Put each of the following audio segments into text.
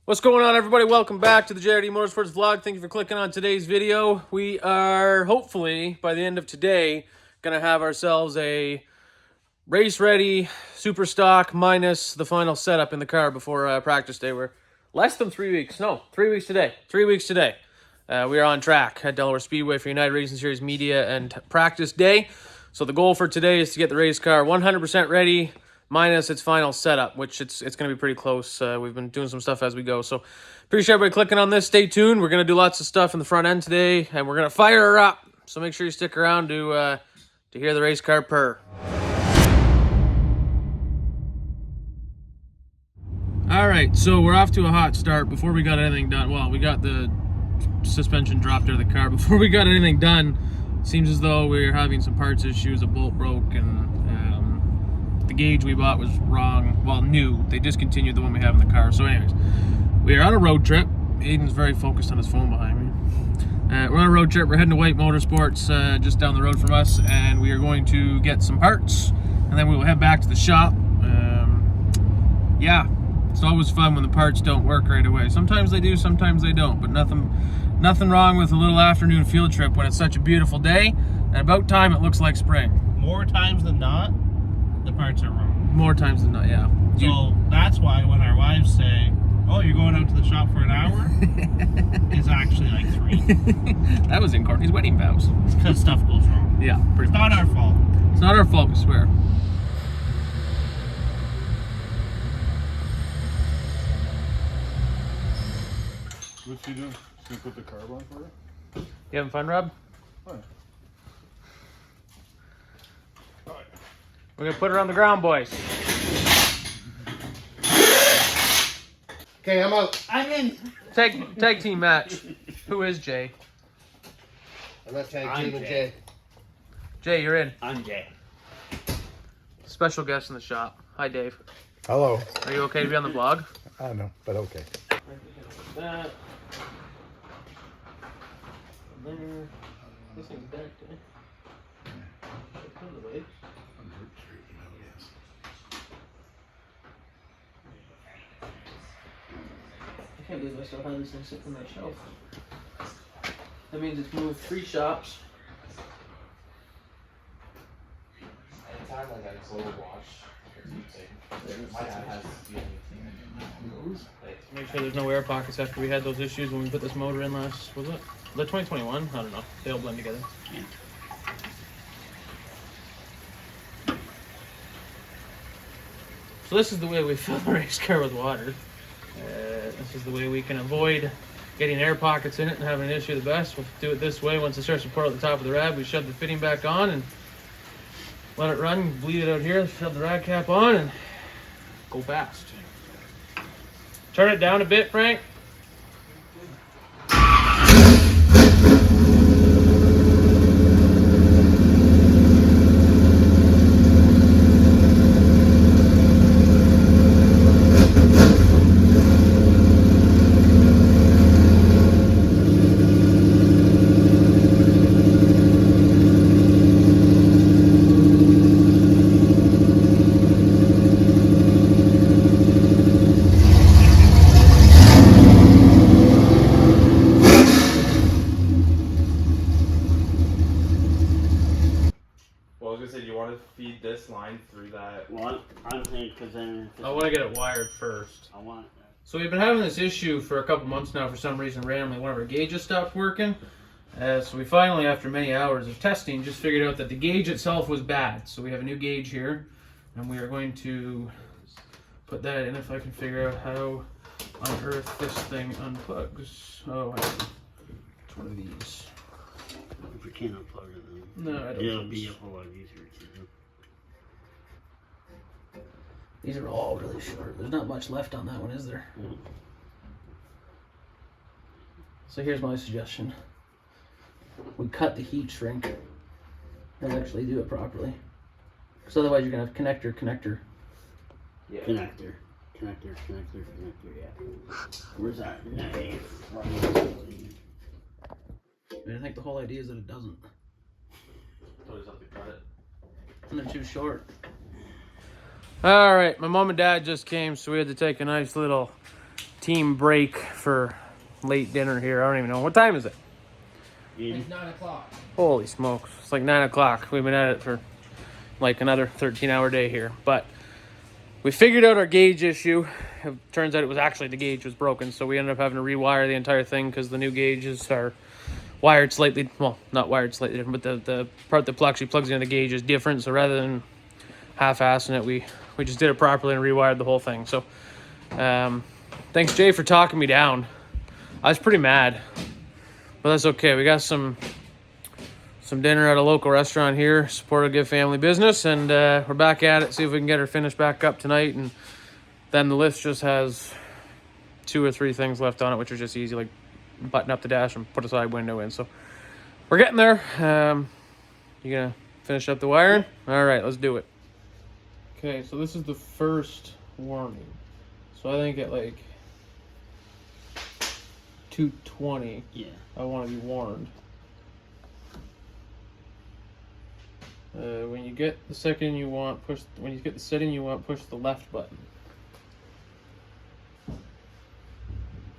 What's going on, everybody? Welcome back to the JRD Motorsports vlog. Thank you for clicking on today's video. We are, hopefully, by the end of today, going to have ourselves a race-ready super stock minus the final setup in the car before practice day. We're less than 3 weeks. No, 3 weeks today. 3 weeks today. We are on track at Delaware Speedway for United Racing Series media and practice day. So the goal for today is to get the race car 100% ready, minus its final setup, which it's going to be pretty close. We've been doing some stuff as we go. So appreciate everybody clicking on this. Stay tuned. We're going to do lots of stuff in the front end today, and we're going to fire her up. So make sure you stick around to hear the race car purr. All right, so we're off to a hot start. Before we got anything done, well, we got the suspension dropped out of the car. Before we got anything done, it seems as though we were having some parts issues. A bolt broke, and the gauge we bought was wrong. Well, new. They discontinued the one we have in the car. So anyways, we are on a road trip. Aiden's very focused on his phone behind me. We're on a road trip. We're heading to White Motorsports, just down the road from us, and we are going to get some parts, and then we will head back to the shop. Yeah, it's always fun when the parts don't work right away. Sometimes they do, sometimes they don't, but nothing wrong with a little afternoon field trip when it's such a beautiful day, and about time it looks like spring. More times than not, the parts are wrong. More times than not, yeah. So that's why when our wives say, "Oh, you're going out to the shop for an hour," it's actually like 3. That was in Courtney's wedding vows. It's because stuff goes wrong. Yeah, pretty It's much. not our fault. It's not our fault, I swear. What's he doing? He's gonna put the carb on for you? You having fun, Rob? What? We're gonna put her on the ground, boys. Okay, I'm out. I'm in. Tag team match. Who is Jay? I'm not tag I'm teaming Jay. Jay. Jay, you're in. I'm Jay. Special guest in the shop. Hi, Dave. Hello. Are you okay to be on the vlog? I know, but okay. That. This thing's back there. I can't believe I still have this thing sitting on that shelf. That means it's moved 3 shops. Anytime like I slow wash, my dad has Make sure there's no air pockets after we had those issues when we put this motor in last, was it? Was that 2021? I don't know. They all blend together. Yeah. So this is the way we fill the race car with water. This is the way we can avoid getting air pockets in it and having an issue the best. We'll do it this way. Once it starts to pour out the top of the rad, we shove the fitting back on and let it run, bleed it out here, shove the rad cap on, and go fast. Turn it down a bit, Frank. feed this line through that. Well, I'm saying because then. I want to get it wired first. I want. So we've been having this issue for a couple months now. For some reason, randomly, one of our gauges stopped working. So we finally, after many hours of testing, just figured out that the gauge itself was bad. So we have a new gauge here, and we are going to put that in if I can figure out how on earth this thing unplugs. Oh, it's one of these. If we can't unplug it, then No, I don't. it'll be a whole lot easier to do. These are all really short. There's not much left on that one, is there? Mm. So here's my suggestion. We cut the heat shrink and actually do it properly. Because otherwise you're going to have connector. Yeah. Connector, yeah. Where's that knife? I think the whole idea is that it doesn't. So just have to cut it. And they're too short. Alright, my mom and dad just came, so we had to take a nice little team break for late dinner here. I don't even know. What time is it? It's 9 o'clock. Holy smokes. It's like 9 o'clock. We've been at it for like another 13-hour day here. But we figured out our gauge issue. It turns out it was actually the gauge was broken, so we ended up having to rewire the entire thing because the new gauges are wired slightly, well, not wired slightly different, but the part that actually plugs into the gauge is different. So rather than half-assing it, we just did it properly and rewired the whole thing. So thanks, Jay, for talking me down. I was pretty mad, but that's okay. We got some dinner at a local restaurant here, support a good family business, and we're back at it. See if we can get her finished back up tonight, and then the list just has 2 or 3 things left on it, which are just easy, like button up the dash and put a side window in. So we're getting there. You gonna finish up the wiring? All right, let's do it. Okay, so this is the first warning. So I think at like 220, Yeah. I want to be warned. When you get the setting you want, push the left button.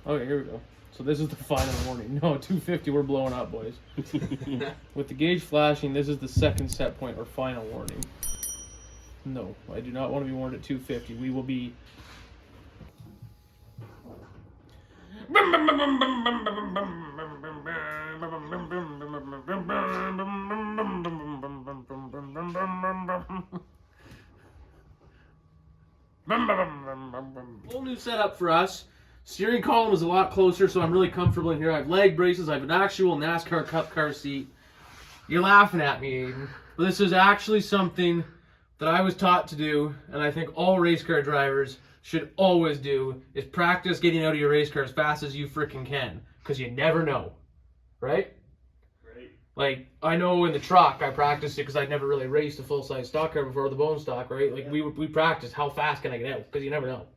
Okay, here we go. So this is the final warning. No, 250, we're blowing up, boys. With the gauge flashing, this is the second set point or final warning. No, I do not want to be warned at 250. We will be... Whole new setup for us. Steering column is a lot closer, so I'm really comfortable in here. I have leg braces. I have an actual NASCAR Cup car seat. You're laughing at me, Aiden. But this is actually something that I was taught to do, and I think all race car drivers should always do, is practice getting out of your race car as fast as you freaking can. Because you never know. Right? Right. Like, I know in the truck, I practiced it because I'd never really raced a full-size stock car before, the bone stock, right? Like, we practiced how fast can I get out, because you never know.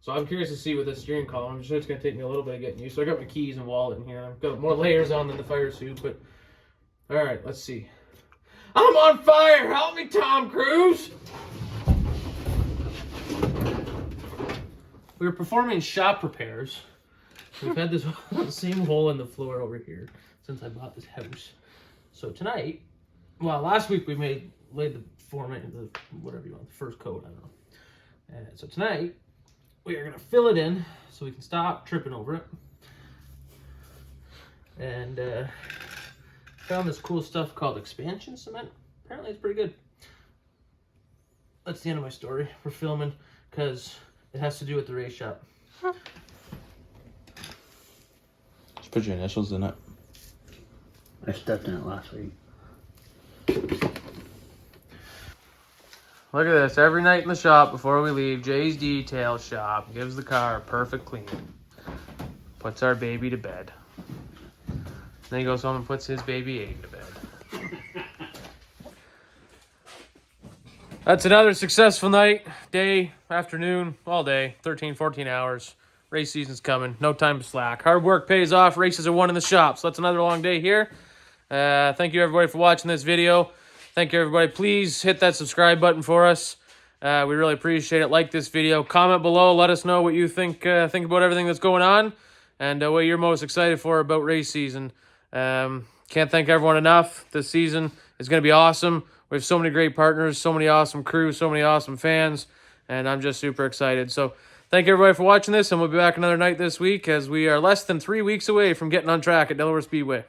So I'm curious to see with this steering column. I'm sure it's going to take me a little bit of getting used. So I got my keys and wallet in here. I've got more layers on than the fire suit, but... Alright, let's see. I'm on fire! Help me, Tom Cruise! We were performing shop repairs. We've had this same hole in the floor over here since I bought this house. So tonight, well, last week we laid the formant, the whatever you want, the first coat, I don't know. And so tonight, we are going to fill it in so we can stop tripping over it. And found this cool stuff called expansion cement. Apparently it's pretty good. That's the end of my story. We're filming because it has to do with the race shop. Just put your initials in it. I stepped in it last week. Look at this. Every night in the shop before we leave, Jay's Detail Shop gives the car a perfect clean. Puts our baby to bed. Then he goes home and puts his baby Aiden to bed. That's another successful night, day, afternoon, all day, 13, 14 hours. Race season's coming. No time to slack. Hard work pays off. Races are won in the shop. So that's another long day here. Thank you, everybody, for watching this video. Thank you, everybody. Please hit that subscribe button for us. We really appreciate it. Like this video. Comment below. Let us know what you think about everything that's going on and what you're most excited for about race season. Can't thank everyone enough. This season is going to be awesome. We have so many great partners, so many awesome crews, so many awesome fans, and I'm just super excited. So thank you, everybody, for watching this, and we'll be back another night this week as we are less than 3 weeks away from getting on track at Delaware Speedway.